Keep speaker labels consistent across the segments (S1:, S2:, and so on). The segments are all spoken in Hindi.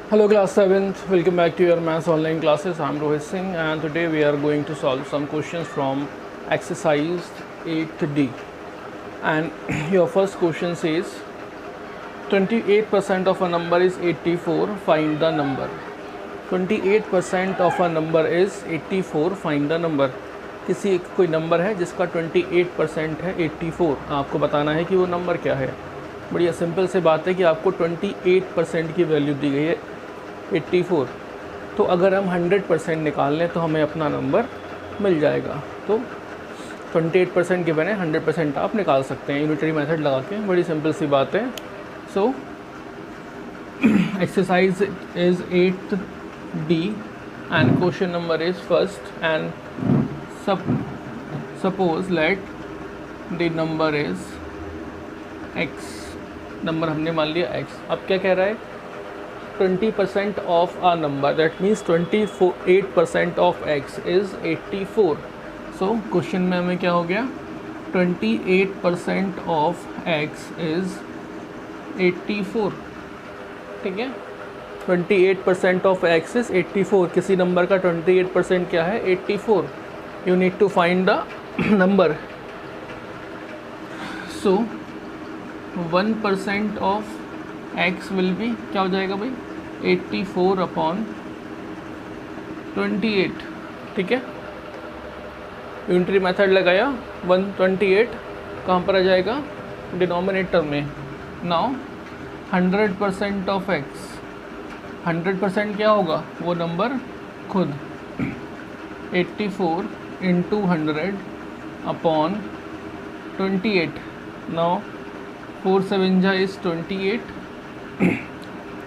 S1: Hello class 7th, welcome back to your maths online classes. I'm Rohit Singh and today we are going to solve some questions from exercise 8D. And your first question says 28% of a number is 84, find the number. 28% of a number is 84, find the number. किसी कोई नंबर है जिसका 28% है 84, आपको बताना है कि वो नंबर क्या है। बढ़िया सिंपल से बात है कि आपको 28% की वैल्यू दी गई है 84, तो अगर हम 100% निकाल लें तो हमें अपना नंबर मिल जाएगा। तो 28% गिवन है, 100% आप निकाल सकते हैं यूनिटरी मेथड लगा के, बड़ी सिंपल सी बात है। So exercise is 8D and question number is first and suppose let the number is x, number हमने मान लिया x। अब क्या कह रहा है, 20% of a number, that means 28% of x is 84. So question में हमें क्या हो गया, 28% of x is 84, ठीक है। 28% of x is 84, किसी नंबर का 28% क्या है 84, you need to find the number. So 1% of x will be क्या हो जाएगा भाई, 84 अपॉन 28, ठीक है। यूनिटरी मेथड लगाया, 128 कहाँ पर आ जाएगा, डिनोमिनेटर में। नाउ 100% ऑफ x, 100% क्या होगा वो नंबर खुद, 84 इंटू 100 अपॉन 28। नाउ 4 7 जा इज़ 28,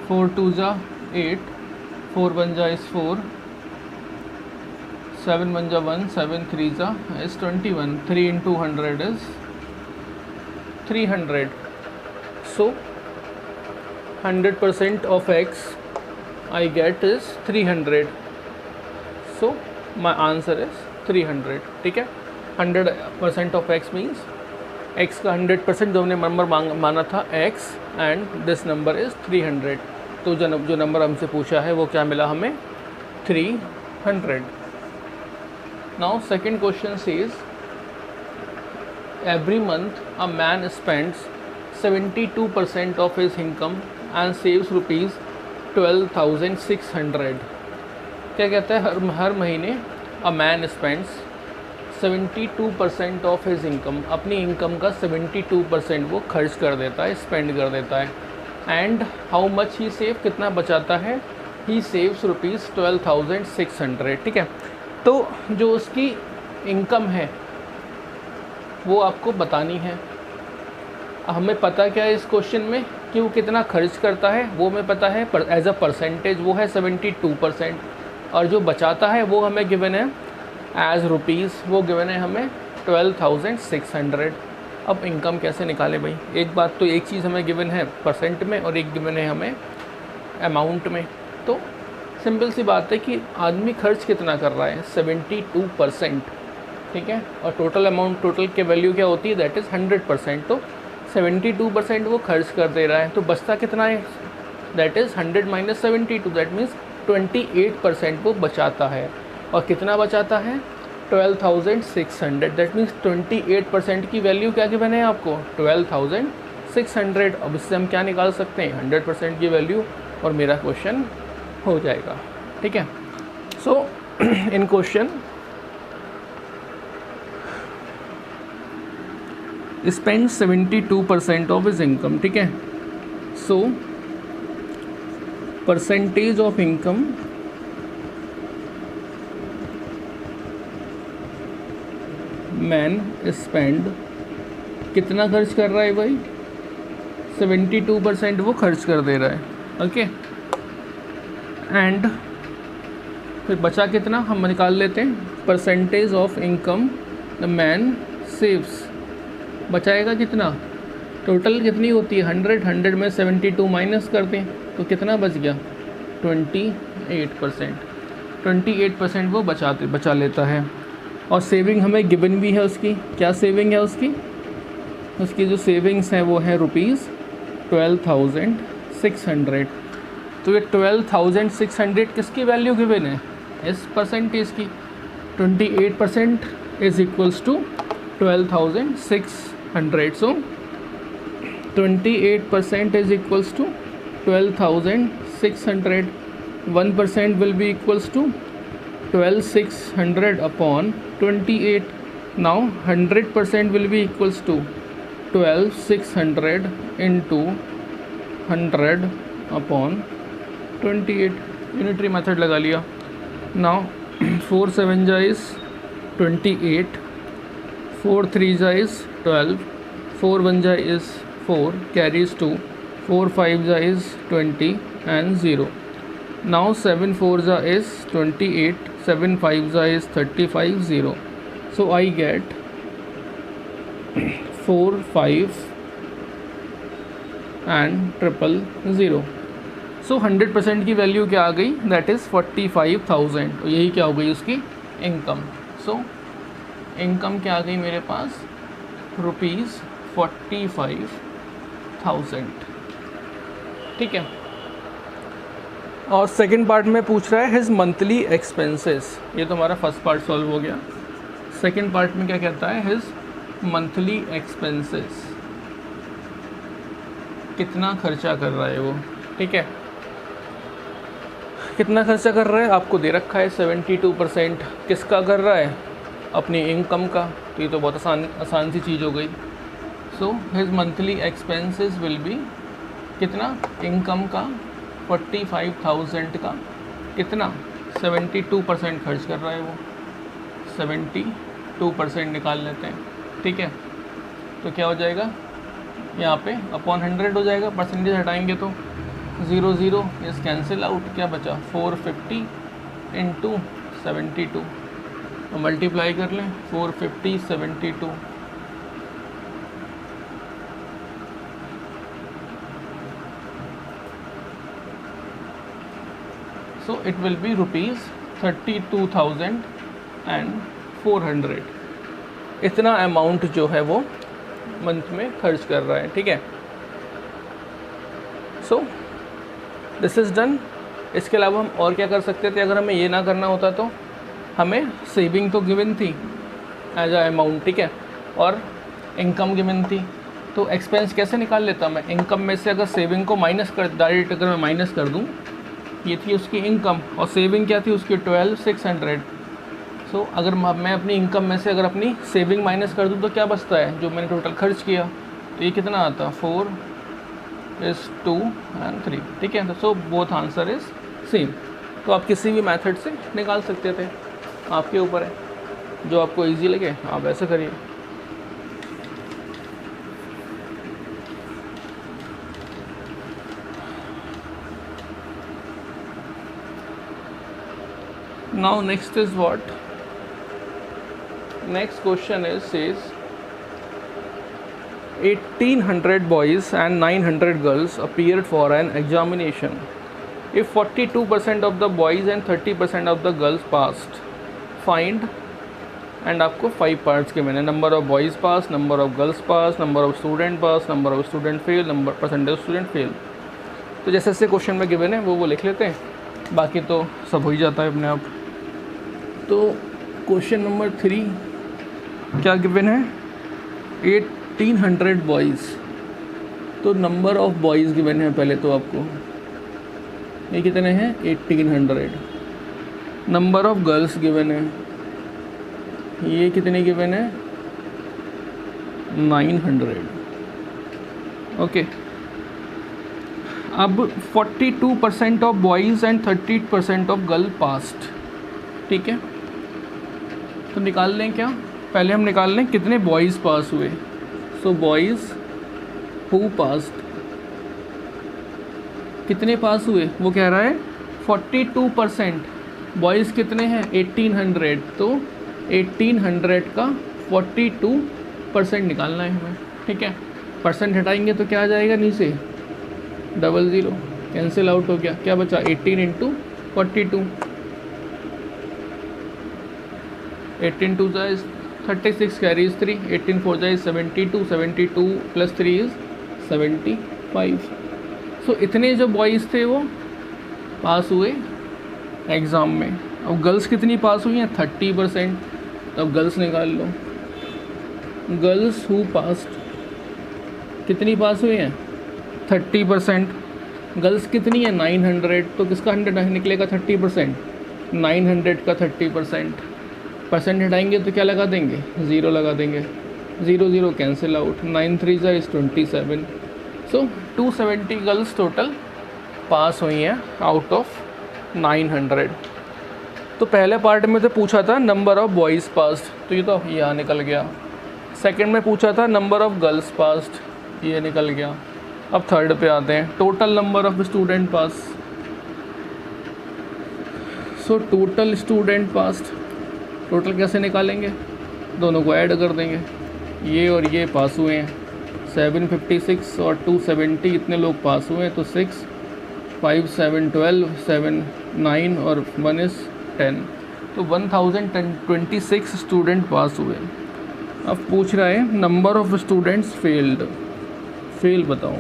S1: 4 2 जा 8, 4 1 जा इज़ 4, 7 1 जा 1, 7 3 जा is 21, 3 into 100 is 300। So 100% of x I get is 300. So my answer is 300, ठीक है। 100% ऑफ x मीन्स x का 100% जो हमने नंबर माना था x and this number is 300। तो जो नंबर हमसे पूछा है वो क्या मिला हमें, 300। Now second question says every month a man spends 72% of his income and saves rupees 12,600। क्या कहता है, हर महीने a man spends 72% of his income, अपनी इनकम का 72% वो खर्च कर देता है, स्पेंड कर देता है। And how much he save, कितना बचाता है, ही सेव्स रुपीज़ 12,600, ठीक है। तो जो उसकी इनकम है वो आपको बतानी है। हमें पता क्या है इस क्वेश्चन में कि वो कितना खर्च करता है, वो हमें पता है, एज अ परसेंटेज वो है 72%, और जो बचाता है वो हमें गिवन है एज रुपीज़, वो गिवन है हमें 12,600। अब इनकम कैसे निकालें भाई, एक बात तो एक चीज़ हमें गिवन है परसेंट में और एक गिवन है हमें अमाउंट में। तो सिंपल सी बात है कि आदमी खर्च कितना कर रहा है, 72%, ठीक है। और टोटल अमाउंट, टोटल की वैल्यू क्या होती है, दैट इज़ 100%। तो 72% वो खर्च कर दे रहा है, तो बचता कितना है, that is 100 minus 72, that means 28% वो बचाता है। और कितना बचाता है, 12,600, दैट मीन्स 28% की वैल्यू क्या गिवन है आपको, 12,600। अब इससे हम क्या निकाल सकते हैं, 100% की वैल्यू, और मेरा क्वेश्चन हो जाएगा, ठीक है। So in question spend 72% of his income, ठीक है। So percentage of income man spend, कितना खर्च कर रहा है भाई, 72% वो खर्च कर दे रहा है, ओके। एंड फिर बचा कितना हम निकाल लेते हैं, percentage of income the man saves, बचाएगा कितना, टोटल कितनी होती है 100 में 72 माइनस करते हैं तो कितना बच गया, 28%। 28% वो बचा लेता है। और सेविंग हमें गिवन भी है उसकी, क्या सेविंग है उसकी, उसकी जो सेविंग्स हैं वो है ₹12,600। तो ये 12,600 किसकी वैल्यू गिवन है, इस परसेंटेज की। 28% is equals to 12,600, so 28% is equals to 12,600. 1% will be equals to 12,600 upon 28. Now 100% will be equals to 12,600 into 100 upon 28. Unitary method लगा लिया। Now 4 7 जा is 28, 4 3 जा is 12, 4 1 जा is 4 carries 2, 4 5 जा is 20 and 0. Now 7 4 जा is 28, 7 5 जा is 35, 0. So I get 4 5 and 000. So 100% की वैल्यू क्या आ गई, दैट इज़ 45,000। तो यही क्या हो गई उसकी इनकम। सो इनकम क्या आ गई मेरे पास, ₹45,000। ठीक है। और सेकंड पार्ट में पूछ रहा है हिज मंथली एक्सपेंसेस। ये तो हमारा फर्स्ट पार्ट सॉल्व हो गया। सेकंड पार्ट में क्या कहता है, हिज मंथली एक्सपेंसेस, कितना खर्चा कर रहा है वो। ठीक है, कितना खर्चा कर रहा है आपको दे रखा है। 72% किसका कर रहा है, अपनी इनकम का। तो ये तो बहुत आसान सी चीज़ हो गई। So his monthly expenses will be कितना, इनकम का 45,000 का कितना 72% खर्च कर रहा है वो। 72% निकाल लेते हैं। ठीक है, तो क्या हो जाएगा यहाँ पे अपॉन 100 हो जाएगा। परसेंटेज हटाएंगे तो 0 0 इस कैंसिल आउट, क्या बचा 450 इंटू 72, तो मल्टीप्लाई कर लें 450 72। So it will be ₹32,400। इतना अमाउंट जो है वो मंथ में खर्च कर रहा है। ठीक है, सो दिस इज़ डन। इसके अलावा हम और क्या कर सकते थे, अगर हमें ये ना करना होता तो हमें सेविंग तो गिवन थी एज अ अमाउंट। ठीक है, और इनकम गिवन थी, तो एक्सपेंस कैसे निकाल लेता मैं, इनकम में से अगर सेविंग को माइनस कर, डायरेक्ट अगर मैं माइनस कर दूँ, ये थी उसकी इनकम और सेविंग क्या थी उसकी 12,600। सो अगर मैं अपनी इनकम में से अगर अपनी सेविंग माइनस कर दूँ तो क्या बचता है, जो मैंने टोटल खर्च किया, तो ये कितना आता, 4 is 2 and 3। ठीक है, so both answer is same. तो आप किसी भी मेथड से निकाल सकते थे, आपके ऊपर है, जो आपको इजी लगे आप ऐसे करिए। Now next is what? Next question is says 1800 boys and 900 girls appeared for an examination. If 42% of the boys and 30% of the girls passed, find, and आपको 5 parts के मैंने, number of boys pass, number of girls pass, number of student pass, number of student fail, number percentage student fail। तो जैसे जैसे क्वेश्चन में गिवन है वो लिख लेते हैं, बाकी तो सब हो ही जाता है अपने आप। तो क्वेश्चन नंबर 3 क्या गिवन है, 1800 बॉयज़। तो नंबर ऑफ़ बॉयज़ गिवन है पहले तो आपको, ये कितने हैं 1800। नंबर ऑफ़ गर्ल्स गिवन है, ये कितने गिवन है 900। ओके, अब 42% of boys and 30% of girl past. ठीक है, तो निकाल लें क्या, पहले हम निकाल लें कितने बॉयज़ पास हुए। सो बॉयज़ हु पास्ड, कितने पास हुए, वो कह रहा है 42%। बॉयज़ कितने हैं 1800, तो 1800 का 42% निकालना है हमें। ठीक है, परसेंट हटाएंगे तो क्या आ जाएगा नीचे 00, कैंसिल आउट हो गया, क्या बचा 18 into 42। 18 2 is 36 carries 3, 18 4 is 72, 72 plus 3 is 75। सो इतने जो बॉयज़ थे वो पास हुए एग्ज़ाम में। अब गर्ल्स कितनी पास हुई हैं? 30%। अब गर्ल्स निकाल लो, गर्ल्स हु पास्ड कितनी पास हुई हैं? 30%। गर्ल्स कितनी है? 900, तो किसका 100 निकलेगा? 30%। 900 का 30%। परसेंट हटाएंगे तो क्या लगा देंगे? 0 लगा देंगे। 0 0 cancel out. 9 3 is 27। So 270 girls total pass हुई हैं आउट ऑफ 900। तो पहले पार्ट में तो पूछा था नंबर ऑफ़ बॉयज़ पास्ड, तो ये तो यहाँ निकल गया। सेकंड में पूछा था नंबर ऑफ़ गर्ल्स पास्ड, ये निकल गया। अब थर्ड पे आते हैं, total number of student pass. So total student passed, total कैसे निकालेंगे? दोनों को ऐड कर देंगे, ये और ये पास हुए हैं। 756 और 270 इतने लोग पास हुए हैं, तो 6 5 7 12 7 9 और 1 is 10, तो 1026 स्टूडेंट पास हुए। अब पूछ रहा है number of students failed, fail बताओ।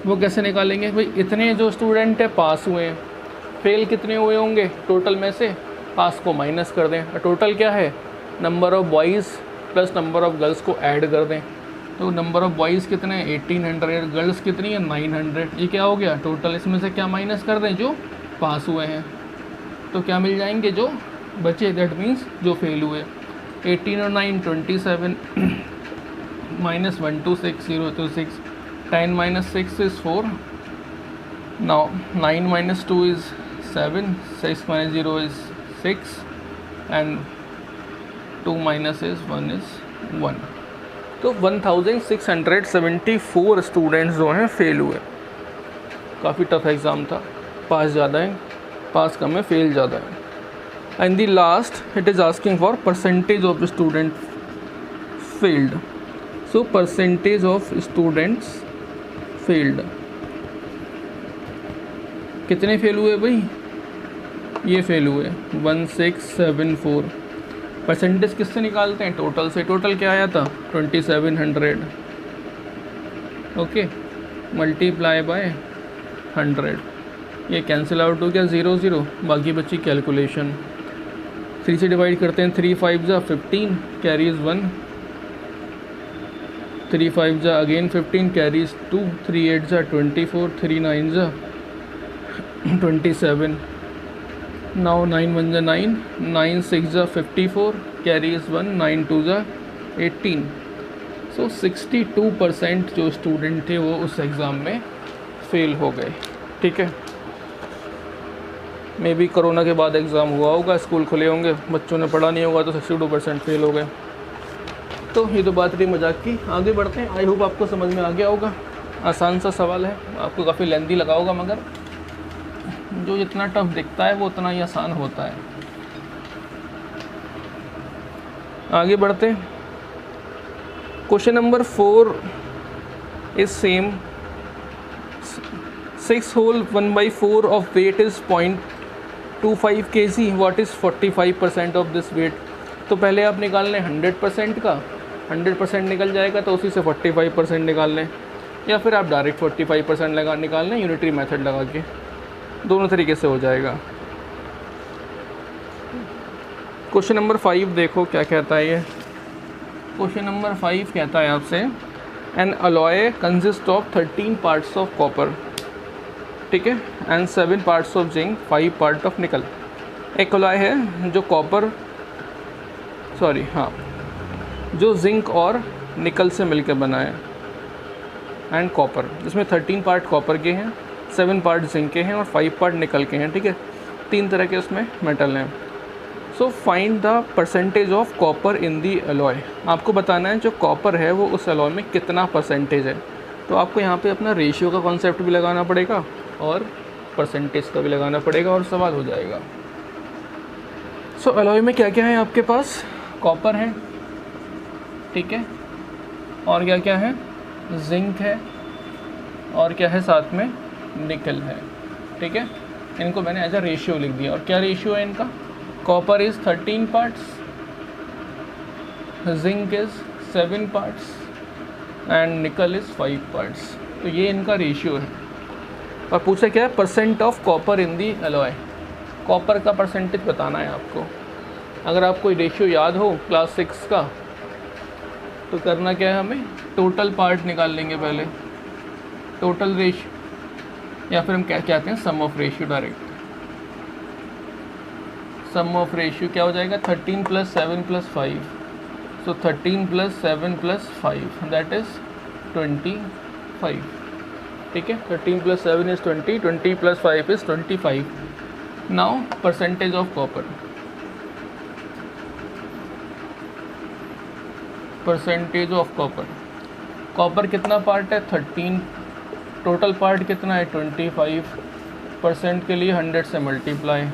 S1: वो कैसे निकालेंगे भाई? इतने जो स्टूडेंट है पास हुए हैं, फेल कितने हुए होंगे टोटल में से? पास को माइनस कर दें, और टोटल क्या है? Number of boys plus number of girls को ऐड कर दें। तो नंबर ऑफ़ बॉयज़ कितने हैं? 1800, गर्ल्स कितनी है? 900। ये क्या हो गया टोटल? इसमें से क्या माइनस कर दें? जो पास हुए हैं, तो क्या मिल जाएंगे? जो बचे, दैट मीन्स जो फेल हुए। 18 और 9 27 minus 1 2 6 0 2 6 10 minus 6 is 4. Now 9 minus 2 is 7, 6 minus 0 is 6 and 2 minus is 1 is 1. तो 1674 स्टूडेंट्स जो हैं फेल हुए। काफ़ी टफ एग्ज़ाम था, पास ज़्यादा है, पास कम है, फेल ज़्यादा है। And the last, it is asking for percentage of student failed. So percentage of students failed, कितने फेल हुए भाई? ये फेल हुए 1674। परसेंटेज किससे निकालते हैं? टोटल से। टोटल क्या आया था? 2700। Okay, multiply by 100। ये कैंसिल आउट हो गया 0 0, बाकी बची कैलकुलेशन। 3 से डिवाइड करते हैं, 3 5 जा 15 कैरीज 1, 3 5 जा अगेन 15 कैरीज 2, 3 8 जा 24, 3 9 जा 27। नाउ 9 1 जा 9, 9 6 जा 54 कैरीज 1, 9 2 जा 18। सो 62% जो स्टूडेंट थे वो उस एग्ज़ाम में फेल हो गए। ठीक है, मे बी कोरोना के बाद एग्ज़ाम हुआ होगा, स्कूल खुले होंगे, बच्चों ने पढ़ा नहीं होगा, तो 62% फेल हो गए। तो ये तो बात रही मजाक की। आगे बढ़ते हैं। आई होप आपको समझ में आ गया होगा। आसान सा सवाल है, आपको काफ़ी लेंथी लगा होगा, मगर जो जितना टफ दिखता है वो उतना ही आसान होता है। आगे बढ़ते हैं। Question number 4 is same. 6 whole 1/4 of weight is 0.25 kg. What is 45% of this weight? तो पहले आप निकाल लें 100% का, 100% निकल जाएगा तो उसी से 45% निकाल लें, या फिर आप डायरेक्ट 45% निकाल लें यूनिटरी मेथड लगा के। दोनों तरीके से हो जाएगा। क्वेश्चन नंबर 5 देखो क्या कहता है ये। क्वेश्चन नंबर 5 कहता है आपसे, N alloy consist of 13 parts of copper, ठीक है, and 7 parts of zinc, 5 part of निकल। एक अलॉय है जो जो जिंक और निकल से मिलकर बना है, एंड कॉपर, जिसमें 13 पार्ट कॉपर के हैं, 7 पार्ट जिंक के हैं और 5 पार्ट निकल के हैं। ठीक है, 3 तरह के उसमें मेटल हैं। So find the percentage of copper in the alloy. आपको बताना है जो कॉपर है वो उस अलॉय में कितना परसेंटेज है। तो आपको यहाँ पे अपना रेशियो का कॉन्सेप्ट भी लगाना पड़ेगा और परसेंटेज का भी लगाना पड़ेगा और सवाल हो जाएगा। सो अलॉय में क्या क्या है आपके पास? कॉपर है, ठीक है, और क्या क्या है? जिंक है, और क्या है साथ में? निकल है। ठीक है, इनको मैंने एज अ रेशियो लिख दिया। और क्या रेशियो है इनका? Copper is 13 parts, zinc is 7 parts, and निकल इज़ 5 पार्ट्स। तो ये इनका रेशियो है। और पूछा क्या है, percent of copper in the alloy. Copper का परसेंटेज बताना है आपको। अगर आपको रेशियो याद हो क्लास 6 का तो करना क्या है, हमें टोटल पार्ट निकाल लेंगे पहले, टोटल रेशियो, या फिर हम क्या कहते हैं sum of ratio. Direct sum of ratio क्या हो जाएगा, 13 + 7 + 5। So 13 + 7 + 5 that is 25। ठीक है, 13 + 7 is 20, 20 + 5 is 25। Now percentage of copper, percentage of copper. Copper कितना पार्ट है, 13, टोटल पार्ट कितना है 25%। के लिए 100 से multiply,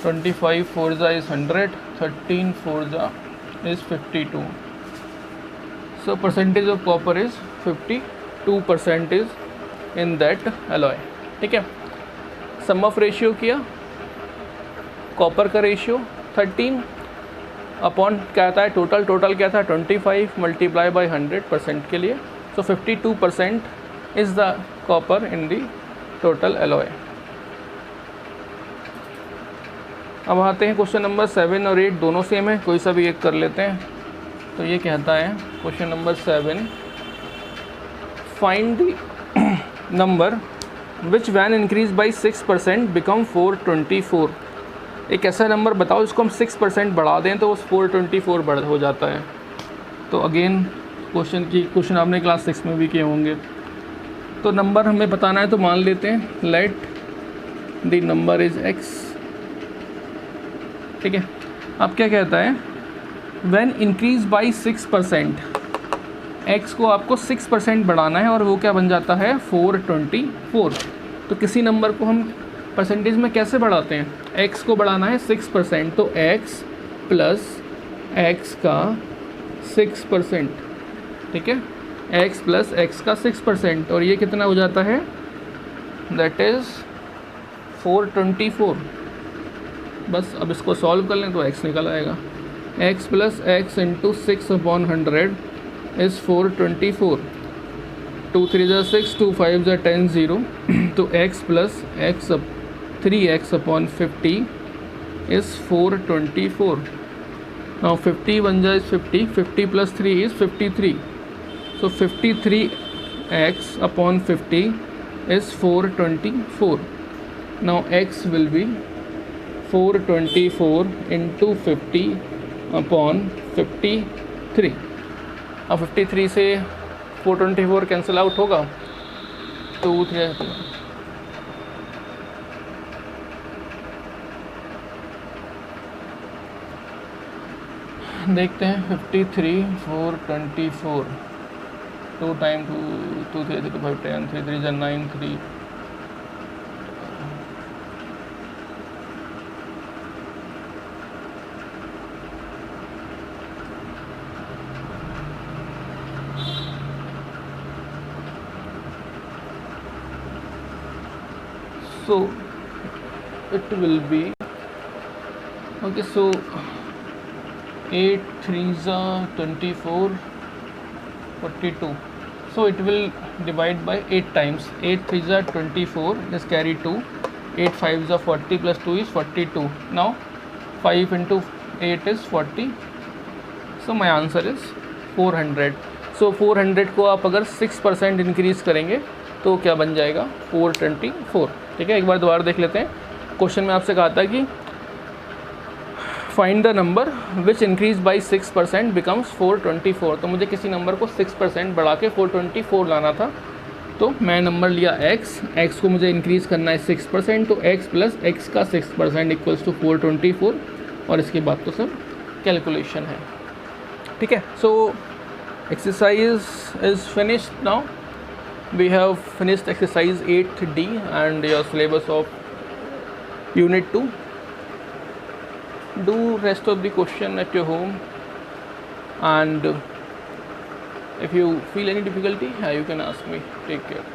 S1: 25 4 is 100, 13 4 is 52। So percentage of copper is 52% is in that alloy. ठीक है, सम ऑफ रेशियो किया, कॉपर का रेशियो 13 अपॉन क्या था, टोटल क्या था 25 मल्टीप्लाई बाई 100% के लिए। सो 52% is the copper in the total alloy. अब आते हैं क्वेश्चन नंबर 7 और 8, दोनों सेम है, कोई सा भी एक कर लेते हैं। तो ये कहता है question number 7, find the number which when increase by 6% become 424। एक ऐसा नंबर बताओ जिसको हम 6% बढ़ा दें तो वो 424 बढ़ हो जाता है। तो अगेन क्वेश्चन आपने क्लास 6 में भी किए होंगे। तो नंबर हमें बताना है, तो मान लेते हैं let the number is x। ठीक है, अब क्या कहता है, व्हेन इंक्रीज बाई 6%, x को आपको 6% बढ़ाना है और वो क्या बन जाता है 424। तो किसी नंबर को हम परसेंटेज में कैसे बढ़ाते हैं, x को बढ़ाना है 6%, तो x प्लस x का 6%। ठीक है, x प्लस x का 6%, और ये कितना हो जाता है, दैट इज़ 424। बस अब इसको सॉल्व कर लें तो x निकल आएगा। x plus x into 6/100 is 424। 2 3 = 6, 2 5 = 10, 0। तो x plus x 3x/50 is 424। Now 50 1 is 50, 50 + 3 is 53। So 53x/50 is 424। Now x will be 424 into 50/53। अब 53 से 424 कैंसिल आउट होगा, 2 3 देखते हैं। 53 424, 2 time 2 3 2 5 10, 3 3 = 9, 3 so it will be okay, so 8 3s are 24, 42, so it will divide by 8 times. 8 3s are 24, just carry 2, 8 5s are 40 plus 2 is 42. Now 5 into 8 is 40, so my answer is 400. so 400 को आप अगर 6% इंक्रीज़ करेंगे तो क्या बन जाएगा 424। ठीक है, एक बार दोबारा देख लेते हैं। क्वेश्चन में आपसे कहा था कि find the number which increase by 6% becomes 424। तो मुझे किसी नंबर को 6% बढ़ा के 424 लाना था। तो मैं नंबर लिया x को मुझे इंक्रीज़ करना है 6%, तो x प्लस x का 6% इक्वल्स टू 424, और इसके बाद तो सब कैलकुलेशन है। ठीक है, so exercise is finished now. We have finished exercise 8D and your syllabus of unit 2. Do rest of the question at your home, and if you feel any difficulty you can ask me. Take care.